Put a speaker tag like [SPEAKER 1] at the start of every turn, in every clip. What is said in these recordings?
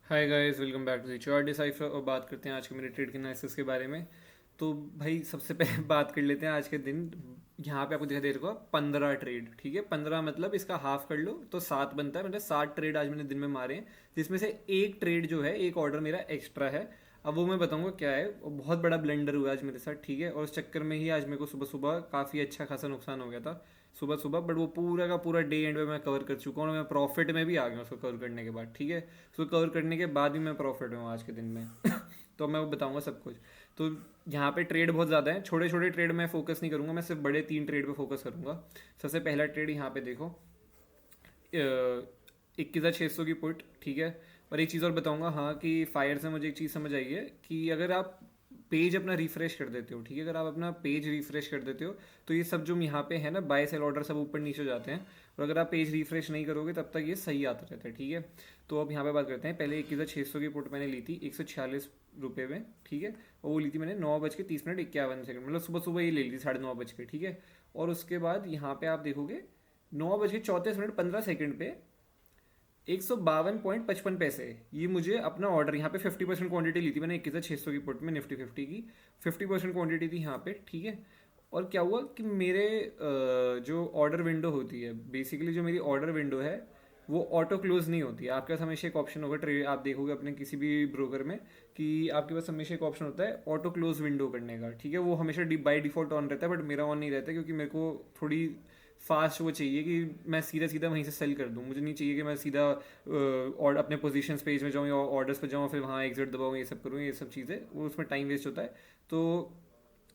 [SPEAKER 1] Hi guys, welcome back to the chart decipher. और बात करते हैं आज के मेरे ट्रेड के एनालिसिस के बारे में। तो भाई सबसे पहले बात कर लेते हैं आज के दिन। यहाँ पे आपको दिखाई दे रहा होगा 15 ट्रेड, ठीक है। 15 मतलब इसका हाफ कर लो तो 7 बनता है, मतलब 60 ट्रेड आज मैंने दिन में मारे हैं, जिसमें से एक ट्रेड जो है, एक ऑर्डर मेरा एक्स्ट्रा है। अब वो मैं बताऊंगा क्या है। वो बहुत बड़ा ब्लेंडर हुआ आज मेरे साथ, ठीक है। और उस चक्कर में ही आज मेरे को सुबह सुबह काफ़ी अच्छा खासा नुकसान हो गया था सुबह सुबह। बट वो पूरा का पूरा डे एंड में मैं कवर कर चुका हूँ और मैं प्रॉफिट में भी आ गया उसको कवर करने के बाद, ठीक है। उसको कवर करने के बाद भी मैं प्रॉफिट में हूँ आज के दिन में। तो मैं वो बताऊंगा सब कुछ। तो यहाँ पे ट्रेड बहुत ज़्यादा है, छोटे छोटे ट्रेड में फोकस नहीं करूंगा, मैं सिर्फ बड़े 3 ट्रेड पे फोकस करूंगा। सबसे पहला ट्रेड यहाँ पे देखो, 21,600 की पुट, ठीक है। और एक चीज़ और बताऊंगा, हाँ, कि फायर से मुझे एक चीज़ समझ आई है कि अगर आप पेज अपना रिफ्रेश कर देते हो, ठीक है, अगर आप अपना पेज रिफ्रेश कर देते हो तो ये सब जो यहाँ पे है ना, बाय सेल ऑर्डर सब ऊपर नीचे हो जाते हैं। और अगर आप पेज रिफ्रेश नहीं करोगे तब तक ये सही आता रहता है, ठीक है। तो अब यहाँ पे बात करते हैं। पहले 21,600 की पुट मैंने ली थी 146 रुपये में, ठीक है। और वो ली थी मैंने 9:30 51 मतलब सुबह सुबह ये ले ली थी 9:30 के, ठीक है। और उसके बाद यहाँ पे आप देखोगे 9:34 15 पे 152.55 ये मुझे अपना ऑर्डर यहाँ पे 50% क्वांटिटी ली थी मैंने 21,600 की पुट में, निफ्टी 50 की 50% क्वांटिटी थी यहाँ पे, ठीक है। और क्या हुआ कि मेरे जो ऑर्डर विंडो होती है, बेसिकली जो मेरी ऑर्डर विंडो है वो ऑटो क्लोज नहीं होती है। आपके पास हमेशा एक ऑप्शन होगा, ट्रेड आप देखोगे अपने किसी भी ब्रोकर में, कि आपके पास हमेशा एक ऑप्शन होता है ऑटो क्लोज विंडो करने का, ठीक है। वो हमेशा बाई डिफॉल्ट ऑन रहता है, बट मेरा ऑन नहीं रहता क्योंकि मेरे को थोड़ी फास्ट वो चाहिए कि मैं सीधा सीधा वहीं से सेल कर दूँ। मुझे नहीं चाहिए कि मैं सीधा और अपने पोजीशंस पेज में जाऊँ या ऑर्डर्स पे जाऊँ फिर वहाँ एग्जिट दबाऊँ, ये सब करूँ, ये सब चीज़ें वो उसमें टाइम वेस्ट होता है। तो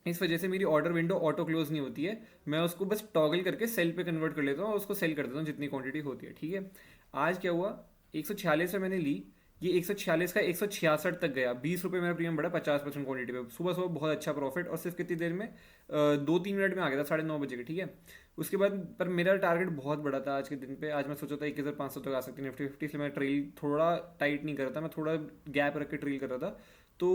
[SPEAKER 1] इस वजह से मेरी ऑर्डर विंडो ऑटो क्लोज नहीं होती है। मैं उसको बस टॉगल करके सेल पे कन्वर्ट कर लेता हूँ और उसको सेल कर देता हूँ जितनी क्वांटिटी होती है, ठीक है। आज क्या हुआ, 146 में मैंने ली, ये 146 का 166 तक गया, 20 रुपये मेरा प्रीमियम बढ़ा 50% क्वांटिटी पे। सुबह सुबह बहुत अच्छा प्रॉफिट, और सिर्फ कितनी देर में, 2-3 मिनट में आ गया था 9:30 बजे, ठीक है। उसके बाद पर मेरा टारगेट बहुत बड़ा था आज के दिन पे। आज मैं सोचा था 21,500 तक आ सकती है निफ्टी 50, इसलिए मैं ट्रेल थोड़ा टाइट नहीं कर रहा था, मैं थोड़ा गैप रख के ट्रेल कर रहा था। तो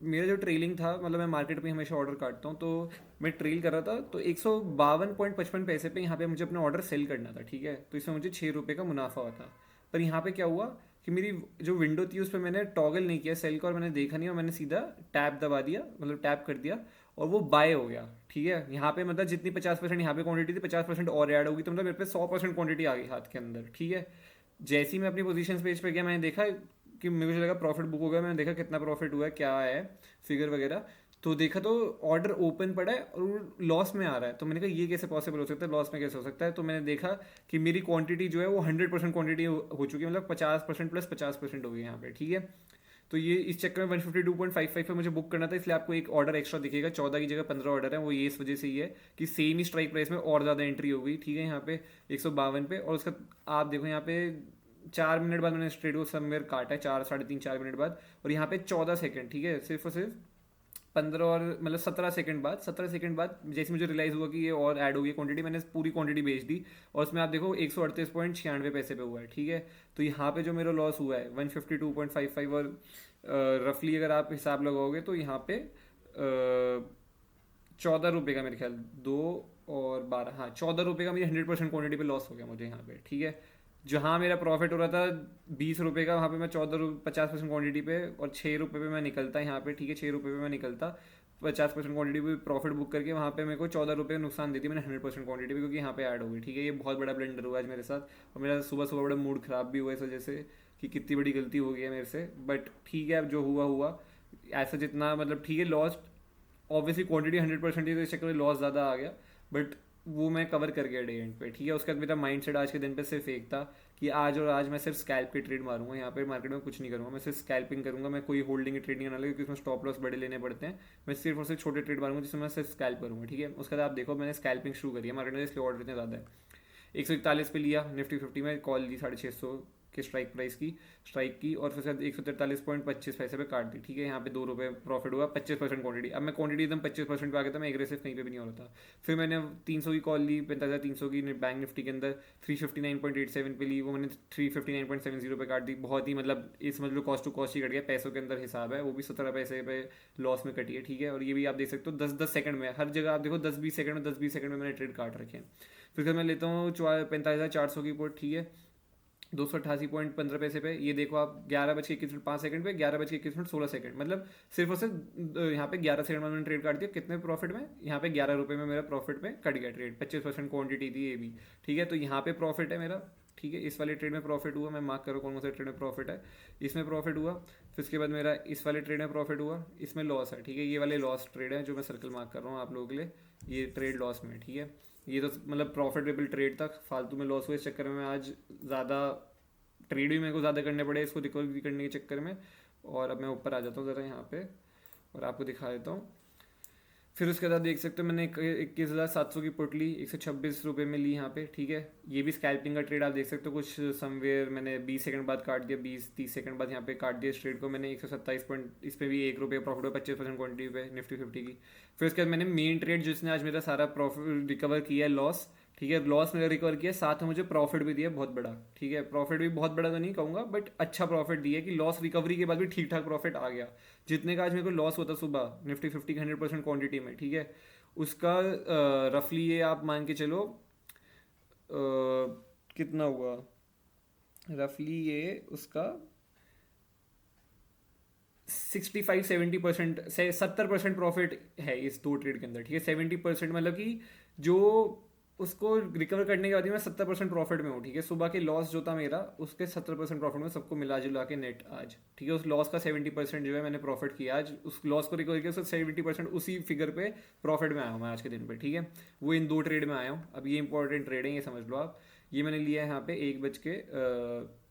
[SPEAKER 1] मेरा जो ट्रेलिंग था, मतलब मैं मार्केट में हमेशा ऑर्डर काटता हूँ, तो मैं ट्रेल कर रहा था तो 152.55 पे यहाँ पे मुझे अपना ऑर्डर सेल करना था, ठीक है। तो इसमें मुझे 6 रुपये का मुनाफा हुआ था। पर यहाँ पे क्या हुआ कि मेरी जो विंडो थी उस पर मैंने टॉगल नहीं किया सेल का, और मैंने देखा नहीं, और मैंने सीधा टैप दबा दिया, मतलब टैप कर दिया, और वो बाय हो गया, ठीक है। यहाँ पे मतलब जितनी 50% यहाँ पे क्वांटिटी थी 50% और ऐड होगी, तो मतलब मेरे पे 100% क्वांटिटी आ गई हाथ के अंदर, ठीक है। जैसे ही मैं अपनी पोजीशन पेज पे गया, मैंने देखा कि मेरे को लगा प्रॉफिट बुक हो गया, मैंने देखा कितना प्रॉफिट हुआ है, क्या है फिगर वगैरह। तो देखा तो ऑर्डर ओपन पड़ा है और लॉस में आ रहा है। तो मैंने कहा ये कैसे पॉसिबल हो सकता है, लॉस में कैसे हो सकता है। तो मैंने देखा कि मेरी क्वांटिटी जो है वो 100% क्वांटिटी हो चुकी है, मतलब 50% प्लस 50% हो गई यहाँ पे, ठीक है। तो ये इस चक्कर में 152.55 पे मुझे बुक करना था, इसलिए आपको एक ऑर्डर एक्स्ट्रा दिखेगा, 14 की जगह 15 ऑर्डर है। वो ये इस वजह से ही है कि सेम ही स्ट्राइक प्राइस में और ज़्यादा एंट्री हो गई, ठीक है, यहाँ पे 152 पे। और उसका आप देखो यहाँ पे 4 मिनट बाद मैंने स्ट्रेट को सबमेर काटा है, 4 साढ़े 3 4 मिनट बाद। और यहाँ पे 14 सेकंड, ठीक है, सिर्फ और सिर्फ 15 और मतलब 17 सेकंड बाद, 17 सेकंड बाद जैसे मुझे रियलाइज़ हुआ कि ये और ऐड हो गई क्वांटिटी, मैंने पूरी क्वांटिटी बेच दी। और उसमें आप देखो 138.96 पे हुआ है, ठीक है। तो यहाँ पे जो मेरा लॉस हुआ है 152.55, और रफली अगर आप हिसाब लगाओगे तो यहाँ पे 14 रुपये का मेरे ख्याल, 2 और 12, हाँ 14 रुपये का मेरी 100% क्वांटिटी पे लॉस हो गया मुझे यहाँ पे, ठीक है। जहाँ मेरा प्रॉफिट हो रहा था 20 रुपये का, वहाँ पे मैं 50% क्वांटिटी पे, और 6 रुपये पे मैं निकलता यहाँ पे, ठीक है, 6 रुपये पे मैं निकलता 50% क्वांटिटी पे प्रॉफिट बुक करके, वहाँ पे मेरे को 14 रुपये नुकसान देती मैंने 100% क्वांटिटी पे, क्योंकि यहाँ पे ऐड हो गई, ठीक है। ये बहुत बड़ा ब्लेंडर हुआ आज मेरे साथ, और मेरा सुबह सुबह बड़ा मूड ख़राब भी हुआ इस वजह से कि कितनी बड़ी गलती हो गई है मेरे से। बट ठीक है, अब जो हुआ हुआ। ऐसा जितना मतलब ठीक है, लॉस ऑब्वियसली क्वांटिटी 100% थी तो इस चक्कर में लॉस ज़्यादा आ गया, बट वो मैं कवर कर गया डे एंड पे, ठीक है। उसके बाद मेरा माइंड सेट आज के दिन पे सिर्फ एक था कि आज और आज मैं सिर्फ स्कैल्प की ट्रेड मारूंगा, यहाँ पे मार्केट में कुछ नहीं करूंगा, मैं सिर्फ स्कैल्पिंग करूंगा। मैं कोई होल्डिंग की ट्रेड नहीं करने लगा क्योंकि उसमें स्टॉप लॉस बड़े लेने पड़ते हैं। मैं सिर्फ और सिर्फ छोटे ट्रेड मारूंगा जिसमें मैं सिर्फ स्कैल्प करूंगा, ठीक है। उसके बाद आप देखो मैंने स्कैल्पिंग शुरू करी है मार्केट में, इसलिए ऑर्डर इतने ज़्यादा है। 141 पे लिया निफ्टी 50 में, कॉल ली 650 के स्ट्राइक की और फिर 143.25 पे काट दी, ठीक है। यहाँ पे 2 रुपये प्रॉफिट हुआ, 25% क्वांटिटी। अब मैं क्वांटिटी एकदम 25% पे आ गया था, मैं एग्रेसिव कहीं पे भी नहीं हो रहा था। फिर मैंने 300 की कॉल ली 45,300 की बैंक निफ्टी के अंदर, 359.87 पे ली, वो मैंने 359.70 पे काट दी। बहुत ही मतलब इस समझ लो कॉस्ट टू कॉस्ट ही कट गया, पैसों के अंदर हिसाब है, वो भी 17 पैसे पे लॉस में कटी है, ठीक है। और ये भी आप देख सकते हो 10-10 सेकंड में, हर जगह आप देखो 10-20 सेकंड में, 10-20 सेकंड में मैंने ट्रेड काट रखे हैं। फिर मैं लेता हूँ 45,400 की पुट, ठीक है। 288.15 पे। ये देखो आप 11:21:05 पे, 11:21:16, मतलब सिर्फ और सिर्फ यहाँ पे 11 सेकंड में मैंने ट्रेड काट दिया। कितने प्रॉफिट में? यहाँ पे 11 रुपये में मेरा प्रॉफिट में कट गया ट्रेड। 25% क्वांटिटी थी ये भी, ठीक है। तो यहाँ पे प्रॉफिट है मेरा, ठीक है। इस वाले ट्रेड में प्रॉफिट हुआ, मैं मार्क करो कौन सा ट्रेड में प्रॉफिट है। इसमें प्रॉफिट हुआ। फिर उसके बाद मेरा इस वाले ट्रेड में प्रॉफिट हुआ, इसमें लॉस है, ठीक है। ये वाले लॉस ट्रेड है जो मैं सर्कल मार्क कर रहा हूँ आप लोगों के लिए, ये ट्रेड लॉस में, ठीक है। ये तो मतलब प्रॉफिटेबल ट्रेड तक फालतू में लॉस हुए, इस चक्कर में मैं आज ज़्यादा ट्रेड भी मेरे को ज़्यादा करने पड़े इसको रिकवर भी करने के चक्कर में। और अब मैं ऊपर आ जाता हूँ ज़रा यहाँ पे और आपको दिखा देता हूँ। फिर उसके बाद देख सकते हो मैंने 21,700 की पुट ली, 126 रुपये में ली यहाँ पे, ठीक है। ये भी स्कैल्पिंग का ट्रेड आप देख सकते हो। कुछ समवेयर मैंने 20 सेकंड बाद काट दिया, 20-30 सेकंड बाद यहाँ पे काट दिया इस ट्रेड को मैंने। 127 पॉइंट, इस पर भी 1 रुपये प्रॉफिट हुआ, 25% क्वांटिटी पे निफ्टी 50 की। फिर उसके बाद मैंने मेन ट्रेड जिसने आज मेरा सारा प्रॉफिट रिकवर किया है, लॉस, ठीक है। लॉस मेरा रिकवर किया, साथ में मुझे प्रॉफिट भी दिया बहुत बड़ा, ठीक है। प्रॉफिट भी बहुत बड़ा तो नहीं कहूँगा, बट अच्छा प्रॉफिट दिया कि लॉस रिकवरी के बाद भी ठीक ठाक प्रॉफिट आ गया। जितने का आज मेरे को लॉस होता सुबह निफ्टी 50 की 100% क्वांटिटी में, ठीक है, उसका रफली ये आप मान के चलो कितना हुआ, रफली ये उसका 65-70% से 70% प्रॉफिट है इस दो ट्रेड के अंदर, ठीक है। 70% मतलब कि जो उसको रिकवर करने के बाद ही मैं 70% प्रॉफिट में हूँ, ठीक है। सुबह के लॉस जो था मेरा उसके 70% प्रॉफिट में सबको मिला जुला के नेट आज, ठीक है। उस लॉस का 70% जो है मैंने प्रॉफिट किया आज, उस लॉस को रिकवर किया, उसका 70% उसी फिगर पे प्रॉफिट में आया हूँ मैं आज के दिन पे, ठीक है। वो इन दो ट्रेड में आया हूँ। अब ये इंपॉर्टेंट ट्रेड है, ये समझ लो आप। ये मैंने लिया है यहाँ पे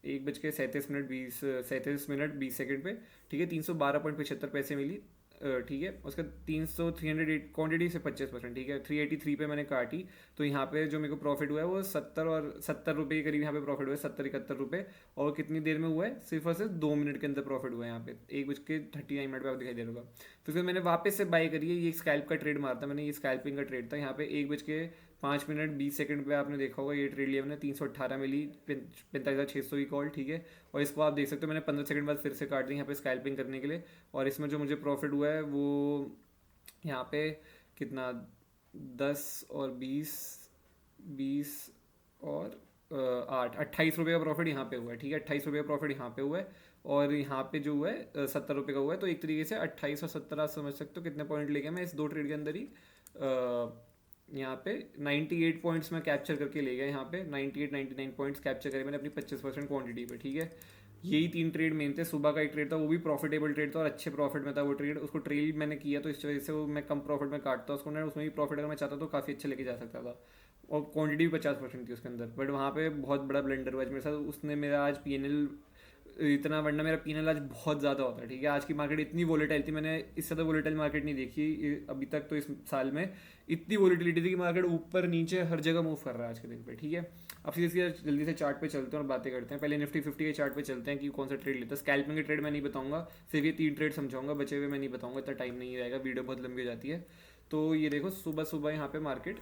[SPEAKER 1] 1:37:20 पे, ठीक है। 312.75 मिली, ठीक है। उसका 300 क्वांटिटी से 25%, ठीक है। 383 पे मैंने काटी, तो यहाँ पे जो मेरे को प्रॉफिट हुआ है वो 70 रुपये के करीब यहाँ पे प्रॉफिट हुआ है, 70-71 रुपये। और कितनी देर में हुआ है? सिर्फ और सिर्फ 2 मिनट के अंदर प्रॉफिट हुआ है यहाँ पे, 1:39 पे आप दिखाई दे रहा होगा। तो फिर मैंने वापस से बाय करी है, ये स्कैल्प का ट्रेड मारता मैंने, ये स्कैल्पिंग का ट्रेड था। यहाँ पे 1:05:20 पे आपने देखा होगा ये ट्रेड लिया मैंने, 318 में ली, 45,600 की कॉल, ठीक है। और इसको आप देख सकते हो मैंने 15 सेकंड बाद फिर से काट दी यहाँ पे स्कैल्पिंग करने के लिए। और इसमें जो मुझे प्रॉफिट हुआ है वो यहाँ पे कितना, 10 और 20 और 28 रुपये का प्रॉफिट यहाँ पे हुआ है, ठीक है। 28 रुपये का प्रॉफिट यहाँ पे हुआ है। और यहाँ पे जो हुआ है 70 रुपये का हुआ है। तो एक तरीके से 28 और 70 आप समझ सकते हो कितने पॉइंट ले गया मैं इस दो ट्रेड के अंदर ही। यहाँ पे 98 पॉइंट्स मैं कैप्चर करके ले गया, यहाँ पे 98-99 पॉइंट्स कैप्चर करे मैंने अपनी 25% क्वांटिटी पे, ठीक है। यही 3 ट्रेड मेन थे। सुबह का एक ट्रेड था, वो भी प्रॉफिटेबल ट्रेड था और अच्छे प्रॉफिट में था वो ट्रेड। उसको ट्रेल मैंने किया तो इस वजह से वो मैं कम प्रॉफिट में काटता उसको ना, उसमें भी प्रॉफिट अगर मैं चाहता तो काफ़ी अच्छा लेके जा सकता था। और क्वांटिटी भी 50% थी उसके अंदर, बट वहाँ पे बहुत बड़ा ब्लेंडर हुआ आज मेरे साथ। उसने मेरा आज पीएनएल इतना, वरना मेरा पीएनएल आज बहुत ज़्यादा होता है, ठीक है। आज की मार्केट इतनी वोलेटाइल थी, मैंने इससे ज़्यादा वोलेटाइल मार्केट नहीं देखी अभी तक। तो इस साल में इतनी वोलेटिलिटी थी कि मार्केट ऊपर नीचे हर जगह मूव कर रहा है आज के दिन पे, ठीक है। अब सीधे जल्दी से चार्ट पे चलते हैं और बातें करते हैं। पहले निफ्टी 50 के चार्ट पे चलते हैं कि कौन सा ट्रेड लेता है। स्कैल्पिंग के ट्रेड मैं नहीं बताऊंगा, सिर्फ ये 3 ट्रेड समझाऊंगा, बचे हुए मैं नहीं बताऊंगा, इतना टाइम नहीं रहेगा, वीडियो बहुत लंबी हो जाती है। तो ये देखो सुबह सुबह यहाँ पे मार्केट,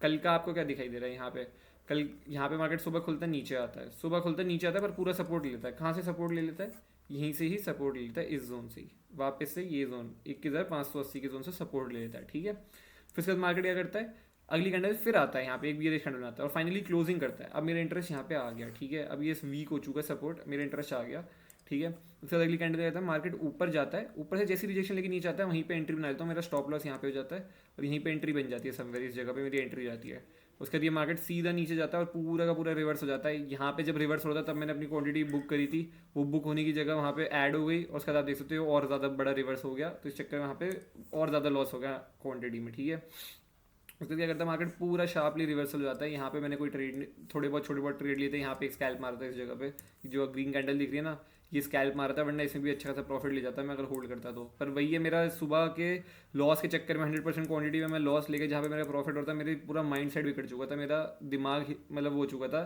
[SPEAKER 1] कल का आपको क्या दिखाई दे रहा है यहाँ पे? कल यहाँ पे मार्केट सुबह खुलता है नीचे आता है, सुबह खुलता है नीचे आता है, पर पूरा सपोर्ट ले लेता है। कहाँ से सपोर्ट ले लेता है? यहीं से ही सपोर्ट ले लेता है, इस जोन से ही। वापस से ये जोन 21,580 के जोन से सपोर्ट ले लेता है, ठीक है। फिर उसके बाद मार्केट क्या करता है? अगली कैंडल फिर आता है यहाँ पे, एक बियरिश कैंडल बनाता है और फाइनली क्लोजिंग करता है। अब मेरा इंटरेस्ट यहाँ पे आ गया, ठीक है। अब ये वीक हो चुका है सपोर्ट, मेरा इंटरेस्ट आ गया, ठीक है। उसके बाद अगली कैंडल क्या होता है? मार्केट ऊपर जाता है, ऊपर से जैसी रिजेक्शन लेके नीचे आता है वहीं पे एंट्री बना लेता हूँ। मेरा स्टॉप लॉस यहाँ पे हो जाता है और यहीं पे एंट्री बन जाती है, समवेयर इस जगह पे मेरी एंट्री जाती है। उसके बाद ये मार्केट सीधा नीचे जाता है और पूरा का पूरा रिवर्स हो जाता है। यहाँ पे जब रिवर्स होता है तब मैंने अपनी क्वांटिटी बुक करी थी, वो बुक होने की जगह वहाँ पे ऐड हो गई और उसके बाद आप देख सकते हो और ज़्यादा बड़ा रिवर्स हो गया। तो इस चक्कर में वहाँ पे और ज़्यादा लॉस हो गया क्वांटिटी में, ठीक है। उसके क्या करता है? मार्केट पूरा शार्पली रिवर्सल हो जाता है। यहाँ पे मैंने कोई ट्रेड, छोटे बहुत ट्रेड लिए थे। यहाँ पे एक स्कैल्प मारता है इस जगह पे, जो ग्रीन कैंडल दिख रही है ना, ये स्कैल्प मारा था, वरना इसमें भी अच्छा खासा प्रॉफिट ले जाता मैं अगर होल्ड करता तो। पर वही है, मेरा सुबह के लॉस के चक्कर में 100% क्वांटिटी में मैं लॉस लेके जहाँ पे मेरा प्रॉफिट होता, मेरे पूरा माइंड सेट बिगड़ चुका था, मेरा दिमाग मतलब वो हो चुका था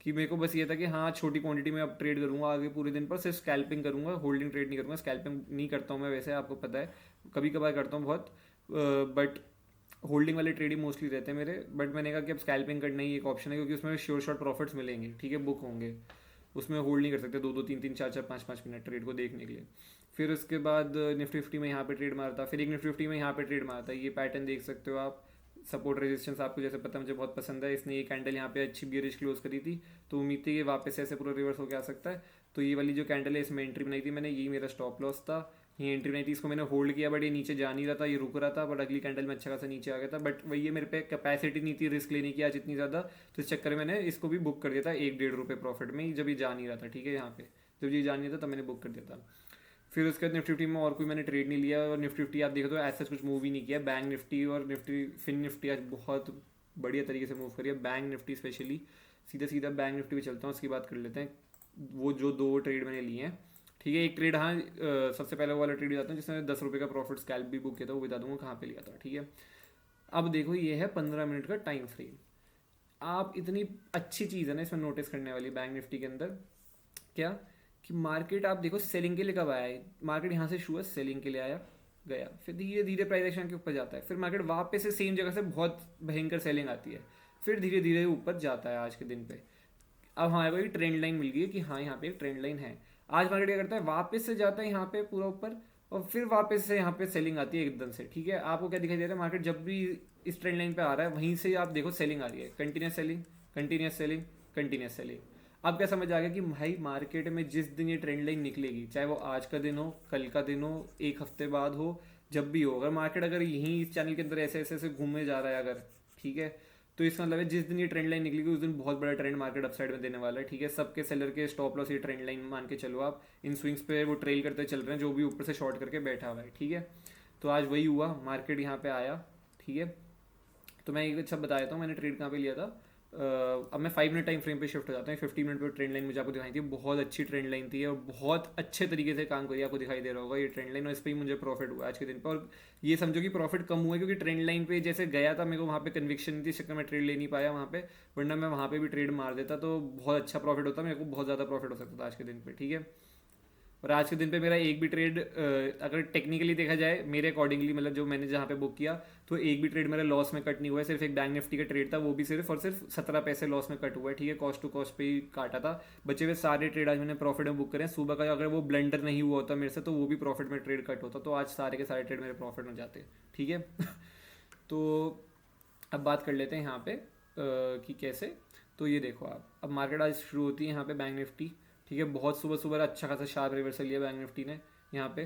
[SPEAKER 1] कि मेरे को बस ये था कि हाँ छोटी क्वांटिटी में अब ट्रेड करूँगा आगे पूरे दिन पर, सिर्फ स्कैल्पिंग करूँगा, होल्डिंग ट्रेड नहीं करूँगा। स्कैल्पिंग नहीं करता हूँ मैं वैसे, आपको पता है, कभी कभार करता हूँ बहुत, बट होल्डिंग वाले ट्रेड ही मोस्टली रहते हैं मेरे। बट मैंने कहा कि अब स्कैल्पिंग करना ही एक ऑप्शन है, क्योंकि उसमें श्योर शॉर्ट प्रॉफिट्स मिलेंगे, ठीक है, बुक होंगे। उसमें होल्ड नहीं कर सकते 2-2, 3-3, 4-4, 5-5 मिनट ट्रेड को देखने के लिए। फिर उसके बाद निफ्टी 50 में यहाँ पे ट्रेड मारता, फिर एक निफ्टी 50 में यहाँ पे ट्रेड मारता। ये पैटर्न देख सकते हो आप, सपोर्ट रेजिस्टेंस आपको जैसे पता है मुझे बहुत पसंद है, इसने ये कैंडल यहाँ पे अच्छी बियरिश क्लोज करी थी, तो उम्मीद थी ये वापस ऐसे पूरा रिवर्स होकर आ सकता है। तो ये वाली जो कैंडल है इसमें एंट्री बनाई थी मैंने, यही मेरा स्टॉप लॉस था, ये एंट्री बनाई थी, इसको मैंने होल्ड किया बट ये नीचे जा नहीं रहा था, ये रुक रहा था, बट अगली कैंडल में अच्छा खासा नीचे आ गया था, बट वही है मेरे पे कैपेसिटी नहीं थी रिस्क लेने की आज इतनी ज़्यादा, तो इस चक्कर में मैंने इसको भी बुक कर दिया था 1-1.5 रुपये प्रॉफिट में, जब ये जा नहीं रहा था, ठीक है, यहाँ पे जब ये जा नहीं था तब मैंने बुक कर दिया था। फिर उसके बाद निफ्टी 50 में और कोई मैंने ट्रेड नहीं लिया, और निफ्टी 50 आप देखो तो ऐसा कुछ मूव ही नहीं किया। बैंक निफ्टी और निफ्टी फिन निफ्टी आज बहुत बढ़िया तरीके से मूव करी है, बैंक निफ्टी स्पेशली। सीधा सीधा बैंक निफ्टी पे चलता हूँ, उसकी बात कर लेते हैं, वो जो 2 ट्रेड मैंने लिए हैं, ठीक है। एक ट्रेड, हाँ, सबसे पहले वो वाला ट्रेड बताता हूँ जिसमें 10 रुपये का प्रॉफिट स्कैल्प भी बुक किया था, वो बता दूंगा कहाँ पे लिया था, ठीक है। अब देखो ये है 15 मिनट का टाइम फ्रेम। आप इतनी अच्छी चीज़ है ना इसमें नोटिस करने वाली बैंक निफ्टी के अंदर, क्या कि मार्केट आप देखो सेलिंग के लिए कब आया है, मार्केट यहाँ से शुरू सेलिंग के लिए आया, गया, फिर धीरे धीरे प्राइस एक्शन के ऊपर जाता है, फिर मार्केट वापस से सेम जगह से बहुत भयंकर सेलिंग आती है, फिर धीरे धीरे ऊपर जाता है आज के दिन पे। अब हमारे को एक ट्रेंड लाइन मिल गई है कि हाँ यहाँ पे एक ट्रेंड लाइन है। आज मार्केट क्या करता है, वापस से जाता है यहाँ पे पूरा ऊपर, और फिर वापस से यहाँ पे सेलिंग आती है एकदम से, ठीक है। आपको क्या दिखाई दे रहा है, मार्केट जब भी इस ट्रेंड लाइन पे आ रहा है वहीं से आप देखो सेलिंग आ रही है, continuous selling, continuous selling, continuous selling. अब क्या समझ आ गया कि भाई मार्केट में जिस दिन ये ट्रेंड लाइन निकलेगी, चाहे वो आज का दिन हो, कल का दिन हो, एक हफ्ते बाद हो, जब भी हो, अगर मार्केट अगर यहीं इस चैनल के अंदर ऐसे ऐसे ऐसे घूमे जा रहा है अगर, ठीक है, तो इसका मतलब है जिस दिन ये ट्रेंड लाइन निकलेगी उस दिन बहुत बड़ा ट्रेंड मार्केट अपसाइड में देने वाला है, ठीक है। सबके सेलर के स्टॉप लॉस ये ट्रेंड लाइन मान के चलो, आप इन स्विंग्स पे वो ट्रेल करते चल रहे हैं, जो भी ऊपर से शॉर्ट करके बैठा हुआ है, ठीक है। तो आज वही हुआ, मार्केट यहाँ पे आया, ठीक है। तो मैं एक अच्छा बता देता हूँ मैंने ट्रेड कहाँ पे लिया था। अब मैं 5 मिनट टाइम फ्रेम पे शिफ्ट हो जाता हूँ। 50 मिनट पे ट्रेंड लाइन मुझे आपको दिखाई थी, बहुत अच्छी ट्रेंड लाइन थी और बहुत अच्छे तरीके से काम करी, आपको दिखाई दे रहा होगा ये ट्रेंड लाइन, और इस पर ही मुझे प्रॉफिट हुआ आज के दिन पे। और ये समझो कि प्रॉफिट कम हुआ है क्योंकि ट्रेंड लाइन पे जैसे गया था, मेरे को वहाँ पे कन्विक्शन नहीं थी, इस चक्कर में ट्रेड ले नहीं पाया वहाँ पे, वरना मैं वहाँ पे भी ट्रेड मार देता तो बहुत अच्छा प्रॉफिट होता, मेरे को बहुत ज़्यादा प्रॉफिट हो सकता था आज के दिन पे, ठीक है। और आज के दिन पे मेरा एक भी ट्रेड, अगर टेक्निकली देखा जाए मेरे अकॉर्डिंगली, मतलब जो मैंने जहाँ पे बुक किया, तो एक भी ट्रेड मेरा लॉस में कट नहीं हुआ है। सिर्फ एक बैंक निफ्टी का ट्रेड था, वो भी सिर्फ और सिर्फ 17 पैसे लॉस में कट हुआ है, ठीक है, कॉस्ट टू कॉस्ट पे ही काटा था। बचे हुए सारे ट्रेड आज मैंने प्रॉफिट में बुक करे हैं। सुबह का अगर वो ब्लंडर नहीं हुआ होता मेरे से तो वो भी प्रॉफिट में ट्रेड कट होता, तो आज सारे के सारे ट्रेड मेरे प्रॉफिट में जाते, ठीक है। तो अब बात कर लेते हैं यहाँ पे कि कैसे। तो ये देखो आप, अब मार्केट आज शुरू होती है यहाँ पे बैंक निफ्टी, ठीक है, बहुत सुबह सुबह अच्छा खासा शार्प रिवर्सल लिया बैंक निफ्टी ने यहाँ पे।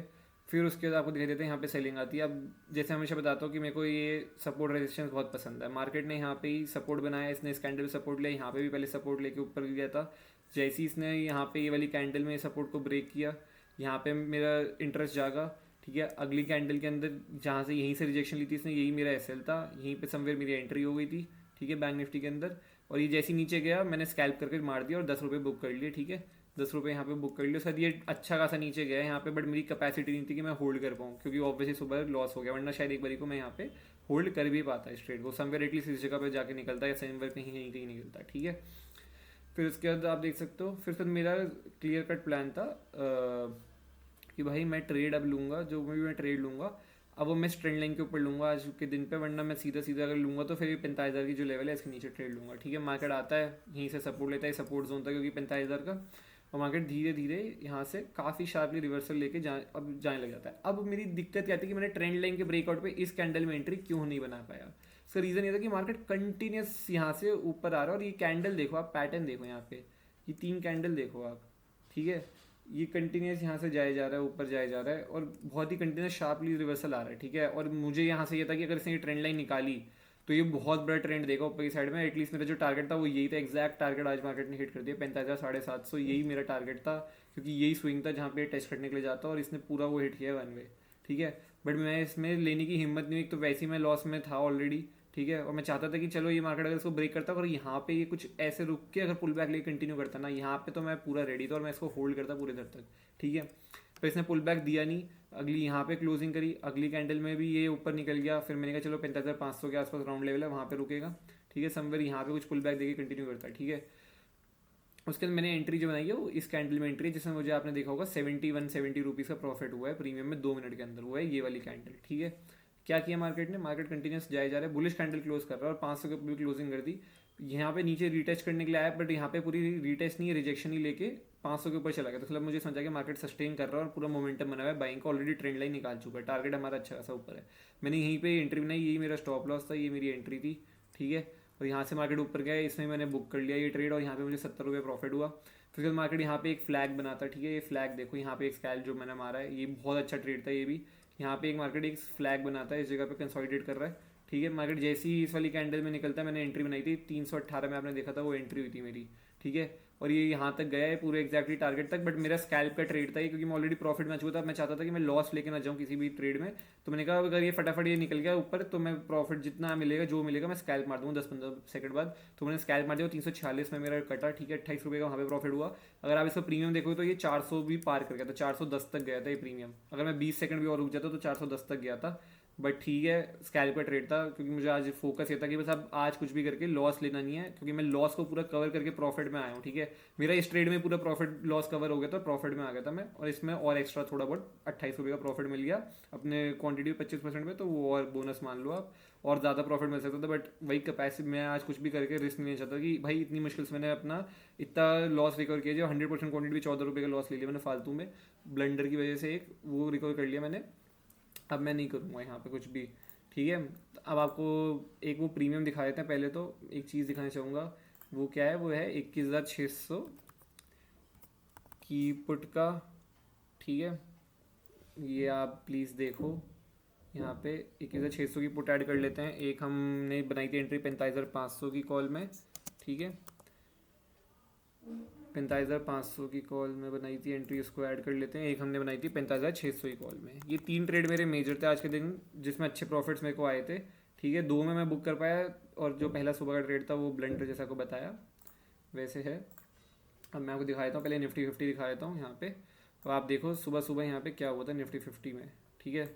[SPEAKER 1] फिर उसके बाद आपको दिखाई देते हैं यहाँ पे सेलिंग आती है। अब जैसे हमेशा बताता हूँ कि मेरे को ये सपोर्ट रेजिस्टेंस बहुत पसंद है। मार्केट ने यहाँ पे ही सपोर्ट बनाया, इसने इस कैंडल सपोर्ट लिया, यहाँ पे भी पहले सपोर्ट लेके ऊपर गया था। जैसे ही इसने यहाँ पे ये वाली कैंडल में सपोर्ट को ब्रेक किया, यहाँ पे मेरा इंटरेस्ट जागा, ठीक है। अगली कैंडल के अंदर जहाँ से यहीं से रिजेक्शन ली थी इसने, यही मेरा एसएल था, यहीं पे समवेयर मेरी एंट्री हो गई थी, ठीक है, बैंक निफ्टी के अंदर। और ये जैसे नीचे गया मैंने स्कैल्प करके मार दिया और 10 रुपये बुक कर लिए, ठीक है, 10 रुपये यहाँ पे बुक कर लिया। शायद ये अच्छा खासा नीचे गया है यहाँ पे, बट मेरी कैपेसिटी नहीं थी कि मैं होल्ड कर पाऊँ, क्योंकि ऑब्वियसली सुबह लॉस हो गया, वरना शायद एक बारी को मैं यहाँ पे होल्ड कर भी पाता इस ट्रेड को, समवेयर एटलीस्ट इस जगह पे जाके निकलता है, या समवेयर कहीं कहीं कहीं निकलता, ठीक है। फिर उसके बाद आप देख सकते हो, फिर मेरा क्लियर कट प्लान था कि भाई मैं ट्रेड अब लूँगा, जो भी मैं ट्रेड लूँगा अब वो मैं ट्रेंड लाइन के ऊपर लूँगा आज के दिन पे, वरना मैं सीधा सीधा अगर लूँगा तो फिर ये 45,000 की जो लेवल है इसके नीचे ट्रेड लूँगा, ठीक है। मार्केट आता है यहीं से सपोर्ट लेता है, सपोर्ट जोन था क्योंकि 45,000 का, और मार्केट धीरे धीरे यहाँ से काफ़ी शार्पली रिवर्सल लेके अब जाने लग जाता है। अब मेरी दिक्कत क्या थी कि मैंने ट्रेंड लाइन के ब्रेकआउट पे इस कैंडल में एंट्री क्यों नहीं बना पाया। इसका रीज़न ये था कि मार्केट कंटिन्यूस यहाँ से ऊपर आ रहा है, और ये कैंडल देखो आप, पैटर्न देखो यहाँ पे, ये 3 कैंडल देखो आप, ठीक है, ये कंटिन्यूस यहाँ से जाया जा रहा है, ऊपर जाया जा रहा है, और बहुत ही कंटिन्यूस शार्पली रिवर्सल आ रहा है, ठीक है। और मुझे यहाँ से ये था कि अगर इसने ट्रेंड लाइन निकाली तो ये बहुत बड़ा ट्रेंड देगा ऊपर की साइड में। एटलीस्ट मेरा जो टारगेट था वो यही था, एग्जैक्ट टारगेट आज मार्केट ने हिट कर दिया, 45,750, यही मेरा टारगेट था, क्योंकि यही स्विंग था जहाँ पे टेस्ट करने के लिए जाता, और इसने पूरा वो हिट किया 1 वे, ठीक है। बट मैं इसमें लेने की हिम्मत नहीं हुई, तो वैसे ही मैं लॉस में था ऑलरेडी, ठीक है। और मैं चाहता था कि चलो ये मार्केट अगर इसको ब्रेक करता, और यहाँ पे ये कुछ ऐसे रुक के अगर पुल बैक लेके कंटिन्यू करता ना, यहाँ पे तो मैं पूरा रेडी था और मैं इसको होल्ड करता पूरे देर तक, ठीक है। पर इसने पुल बैक दिया नहीं, अगली यहाँ पे क्लोजिंग करी, अगली कैंडल में भी ये ऊपर निकल गया, फिर मैंने कहा चलो 45,500 के आसपास राउंड लेवल है, वहाँ पे रुकेगा, ठीक है, समवेयर यहाँ पे कुछ पुल बैक देके कंटिन्यू करता है, ठीक है। उसके बाद मैंने एंट्री जो बनाई है वो इस कैंडल में एंट्री, जिसमें मुझे आपने देखा होगा 71-70 रुपीज़ का प्रॉफिट हुआ है प्रीमियम में 2 मिनट के अंदर, हुआ है ये वाली कैंडल, ठीक है। क्या किया मार्केट ने, मार्केट कंटिन्यूस जाए जा रहा है, बुलिश कैंडल क्लोज कर रहा है और 500 के भी क्लोजिंग कर दी। यहाँ पे नीचे रीटेस्ट करने के लिए आया, बट यहाँ पे पूरी रीटेस्ट नहीं, रिजेक्शन ही लेके 500 के ऊपर चला गया, तो मतलब मुझे समझा कि मार्केट सस्टेन कर रहा है और पूरा मोमेंटम बना हुआ है, बाइंग का ऑलरेडी ट्रेंड लाइन निकाल चुका है, टारगेट हमारा अच्छा खासा ऊपर है। मैंने यहीं पे एंट्री बनाई, यही मेरा स्टॉप लॉस था, ये मेरी एंट्री थी, ठीक है। और यहाँ से मार्केट ऊपर गया, इसमें मैंने बुक कर लिया ये ट्रेड, और यहाँ पे मुझे 70 रुपये प्रॉफिट हुआ। फिर मार्केट यहाँ पे एक फ्लैग बनाता है, ठीक है, ये फ्लैग देखो यहाँ पे एक स्कैल्प जो मैंने मारा है, ये बहुत अच्छा ट्रेड था ये भी। यहाँ पे एक मार्केट एक फ्लैग बनाता है, इस जगह पे कंसोलिडेट कर रहा है, ठीक है। मार्केट जैसे ही इस वाली कैंडल में निकलता है, मैंने एंट्री बनाई थी 318 में, आपने देखा था वो एंट्री हुई थी मेरी, ठीक है। और ये यहाँ तक गया है पूरे एक्जैक्टली टारगेट तक, बट मेरा स्कैल्प का ट्रेड था ये, क्योंकि मैं ऑलरेडी प्रॉफिट में चुका था। मैं चाहता था कि मैं लॉस लेके ना जाऊँ किसी भी ट्रेड में, तो मैंने कहा अगर ये फटाफट ये निकल गया ऊपर तो मैं प्रॉफिट जितना मिलेगा जो मिलेगा मैं स्कैल्प मार दूँगा 10-15 सेकंड बाद। तो मैंने स्कैल्प मार दिया, 346 में मेरा कटा, ठीक है, 28 रुपये का वहाँ पे प्रॉफिट हुआ। अगर आप इसका प्रीमियम देखो तो ये 400 भी पार कर गया था, 410 तक गया था ये प्रीमियम। अगर मैं 20 सेकंड भी और रुक जाता तो 410 तक गया था। बट ठीक है, स्कैल्प का ट्रेड था, क्योंकि मुझे आज फोकस ये था कि बस अब आज कुछ भी करके लॉस लेना नहीं है, क्योंकि मैं लॉस को पूरा कवर करके प्रॉफिट में आया हूँ, ठीक है। मेरा इस ट्रेड में पूरा प्रॉफिट लॉस कवर हो गया था, प्रॉफिट में आ गया था मैं, और इसमें और एक्स्ट्रा थोड़ा बहुत 28 रुपये का प्रॉफिट मिल गया अपने क्वांटिटी 25% में, तो वो और बोनस मान लो आप, और ज़्यादा प्रॉफिट मिल सकता था। बट वही कैपेसिटी, मैं आज कुछ भी करके रिस्क नहीं चाहता कि भाई इतनी मुश्किल से मैंने अपना इतना लॉस रिकवर किया, जो 100% क्वांटिटी भी 14 रुपये का लॉस ले लिया मैंने फालतू में, ब्लंडर की वजह से एक वो रिकवर कर लिया मैंने। अब मैं नहीं करूँगा यहाँ पे कुछ भी, ठीक है। अब आपको एक वो प्रीमियम दिखा देते हैं। पहले तो एक चीज़ दिखाना चाहूँगा, वो क्या है, वो है 21,600 की पुट का, ठीक है। ये आप प्लीज़ देखो, यहाँ पे 21,600 की पुट ऐड कर लेते हैं। एक हमने बनाई थी एंट्री 45,500 की कॉल में, ठीक है, 45,500 की कॉल में बनाई थी एंट्री, उसको ऐड कर लेते हैं। एक हमने बनाई थी 45,600 की कॉल में। ये 3 ट्रेड मेरे मेजर थे आज के दिन, जिसमें अच्छे प्रॉफिट्स मेरे को आए थे, ठीक है। 2 में मैं बुक कर पाया, और जो पहला सुबह का ट्रेड था वो ब्लंडर जैसा को बताया वैसे है। अब मैं आपको दिखा देता हूँ, पहले निफ्टी 50 दिखा देता हूँ यहाँ पे। तो आप देखो सुबह सुबह यहाँ पे क्या हुआ था निफ्टी 50 में, ठीक है।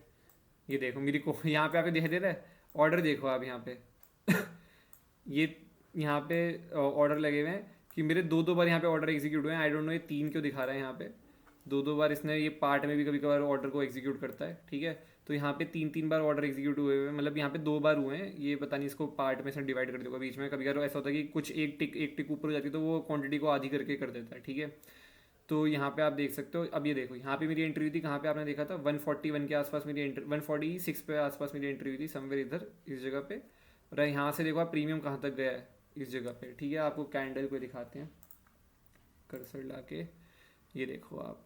[SPEAKER 1] ये देखो मेरी को यहाँ पे आपको दिखाई दे रहा है ऑर्डर, देखो आप यहाँ पे ये यहाँ पे ऑर्डर लगे हुए हैं कि मेरे 2-2 बार यहाँ पे ऑर्डर एग्जीक्यूट हुए हैं। आई डोंट नो ये 3 क्यों दिखा रहा है यहाँ पे, 2-2 बार इसने ये पार्ट में भी कभी कभार ऑर्डर को एग्जीक्यूट करता है, ठीक है। तो यहाँ पे 3-3 बार ऑर्डर एग्जीक्यूट हुए हुए, मतलब यहाँ पे 2 बार हुए हैं, ये पता नहीं इसको पार्ट में से डिवाइड कर देगा बीच में। कभी कभार ऐसा होता है कि कुछ एक टिक ऊपर हो जाती है तो वो क्वांटिटी को आधी करके कर देता है, ठीक है। तो यहाँ पे आप देख सकते हो। अब ये देखो यहाँ पे मेरी एंट्री हुई थी, कहाँ पे आपने देखा था 141 के आसपास मेरी एंट्री, 146 पे आसपास मेरी एंट्री हुई थी, समवेयर इधर इस जगह पे। और यहाँ से देखो आप प्रीमियम कहाँ तक गया है इस जगह पे, ठीक है। आपको कैंडल को दिखाते हैं कर्सर ला के, ये देखो आप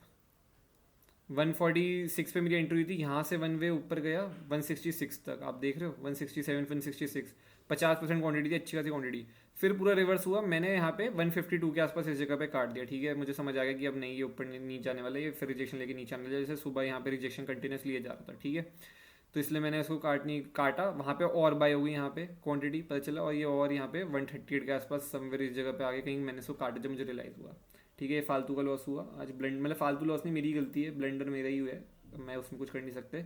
[SPEAKER 1] 146 पे मेरी एंट्री हुई थी, यहाँ से वन वे ऊपर गया 166 तक, आप देख रहे हो 167 166, 50% क्वांटिटी थी, अच्छी खासी क्वांटिटी। फिर पूरा रिवर्स हुआ, मैंने यहाँ पे 152 के आसपास इस जगह पे काट दिया, ठीक है। मुझे समझ आ गया कि अब नहीं ये ऊपर नीचे आने वाला है, ये फिर रिजेक्शन लेके नीचे आने वाला है, जैसे सुबह यहाँ पे रिजेक्शन कंटिन्यूस लिए जा रहा था, ठीक है। तो इसलिए मैंने इसको काटा, वहाँ पे और बाय हो गई यहाँ पे क्वांटिटी, पता चला। और ये और यहाँ पे 138 के आसपास समवेयर इस जगह पे आगे कहीं मैंने इसको काटा जब मुझे रियलाइज़ हुआ, ठीक है। ये फालतू का लॉस हुआ आज, ब्लेंड मतलब फालतू लॉस नहीं, मेरी गलती है, ब्लेंडर मेरा ही हुआ है, मैं उसमें कुछ कर नहीं सकते।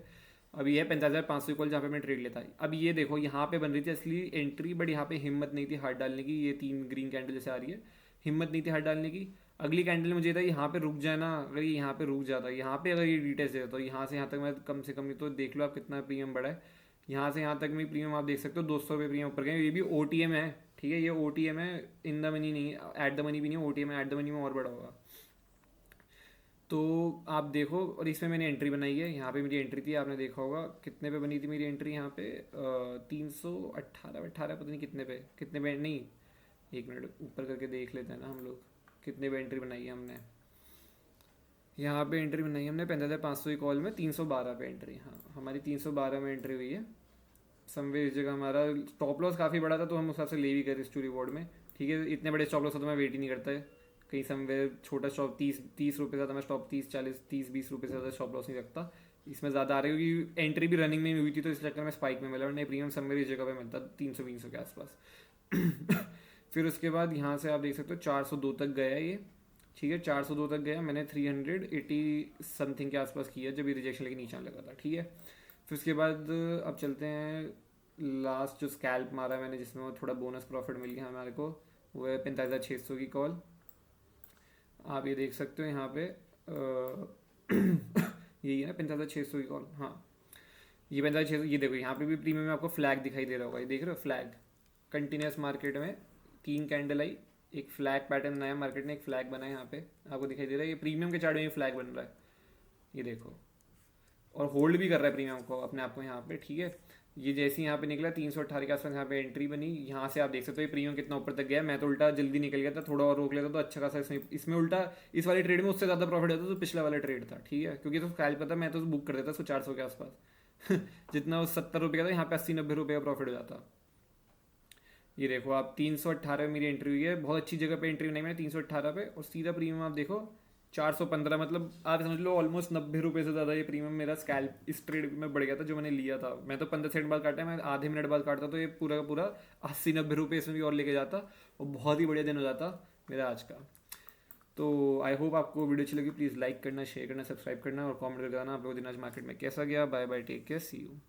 [SPEAKER 1] अब ये है 45,500 कॉल जहाँ पे मैं ट्रेड लेता है। अब ये देखो यहाँ पे बन रही थी असली एंट्री, बट यहाँ पे हिम्मत नहीं थी हाथ डालने की, ये 3 ग्रीन कैंडल जैसे आ रही है, हिम्मत नहीं थी हाथ डालने की। अगली कैंडल मुझे था यहाँ पे रुक जाना, अगर ये यहाँ पे रुक जाता, यहाँ पे अगर ये डिटेल्स देता तो यहाँ से यहाँ तक मैं कम से कम, तो देख लो आप कितना प्रीमियम बढ़ा है। यहाँ से यहाँ तक में प्रीमियम आप देख सकते हो 200 रुपये प्रीमियम ऊपर गए। ये भी OTM है, ठीक है, ये OTM है, इन द मनी नहीं, एट द मनी भी नहीं, OTM है, एट द मनी में और बड़ा होगा। तो आप देखो, और इसमें मैंने एंट्री बनाई है, यहाँ पे मेरी एंट्री थी, आपने देखा होगा कितने पे बनी थी मेरी एंट्री यहाँ पे 318 पता नहीं कितने पे नहीं, 1 मिनट ऊपर करके देख लेते हैं ना हम लोग कितने पे एंट्री बनाई है हमने। यहाँ पे एंट्री बनाई है हमने 45,500 की कॉल में 312 पे एंट्री, हाँ हमारी 312 में एंट्री हुई है। समवेयर इस जगह हमारा स्टॉप लॉस काफ़ी बड़ा था, तो हम उस हिसाब से ले भी गए रिस्क टू रिवॉर्ड में, ठीक है। इतने बड़े स्टॉप लॉस तो मैं वेट ही नहीं करता है, कहीं समवेयर छोटा स्टॉप 30 रुपये ज़्यादा मैं स्टॉप 30-20 रुपये से ज़्यादा स्टॉप लॉस नहीं रखता। इसमें ज़्यादा आ रही है क्योंकि एंट्री भी रनिंग में हुई थी, तो इस चक्कर में स्पाइक में मिला, और नहीं प्रीमियम समवेयर इस जगह पे मिलता 300-300 के आसपास। फिर उसके बाद यहाँ से आप देख सकते हो 402 तक गया ये, ठीक है, 402 तक गया। मैंने 380 समथिंग के आसपास किया जब ये रिजेक्शन लेके नीचे आने लगा था, ठीक है। फिर उसके बाद अब चलते हैं लास्ट जो स्कैल्प मारा मैंने, जिसमें वो थोड़ा बोनस प्रॉफिट मिल गया हमारे को, वो है 45,600 की कॉल। आप ये देख सकते हो यहाँ पे यही है ना 45,600 की कॉल, हाँ ये 45,600। ये देखो यहाँ पे भी प्रीमियम में आपको फ्लैग दिखाई दे रहा होगा, ये देख रहे हो फ्लैग, कंटिन्यूस मार्केट में 3 कैंडल आई, एक फ्लैग पैटर्न बनाया मार्केट ने, एक फ्लैग बनाया यहाँ पे, आपको दिखाई दे रहा है, ये प्रीमियम के चार्ट में ये फ्लैग बन रहा है, ये देखो, और होल्ड भी कर रहा है प्रीमियम को अपने आप को यहाँ पे, ठीक है। ये जैसे ही यहाँ पे निकला 318 के आसपास यहाँ पे एंट्री बनी, यहाँ से आप देख सकते हो ये प्रीमियम कितना ऊपर तक गया। मैं तो उल्टा जल्दी निकल गया था, थोड़ा और रोक लेता तो अच्छा खासा इसमें इसमें उल्टा इस वाले ट्रेड में उससे ज़्यादा प्रॉफिट होता तो पिछला वाला ट्रेड था, ठीक है, क्योंकि तो ख्याल पता मैं तो बुक कर देता उसको 400 के आसपास जितना वो 70 रुपये का था, यहाँ पे 80-90 रुपये का प्रॉफिट हो जाता। ये देखो आप 318 में मेरी एंट्री हुई है, बहुत अच्छी जगह पे एंट्री नहीं, मैंने 318 पे, और सीधा प्रीमियम आप देखो 415, मतलब आप समझ लो ऑलमोस्ट 90 रुपये से ज़्यादा ये प्रीमियम मेरा स्कैल्प इस ट्रेड में बढ़ गया था जो मैंने लिया था। मैं तो 15 सेकंड बाद काटा, मैं आधे मिनट बाद काटता तो ये पूरा का पूरा 80-90 रुपये इसमें भी और लेके जाता, और बहुत ही बढ़िया दिन हो जाता मेरा आज का। तो आई होप आपको वीडियो अच्छी लगी, प्लीज़ लाइक करना, शेयर करना, सब्सक्राइब करना और कमेंट करके बताना आप लोगों को दिन आज मार्केट में कैसा गया। Bye bye, take care, see you.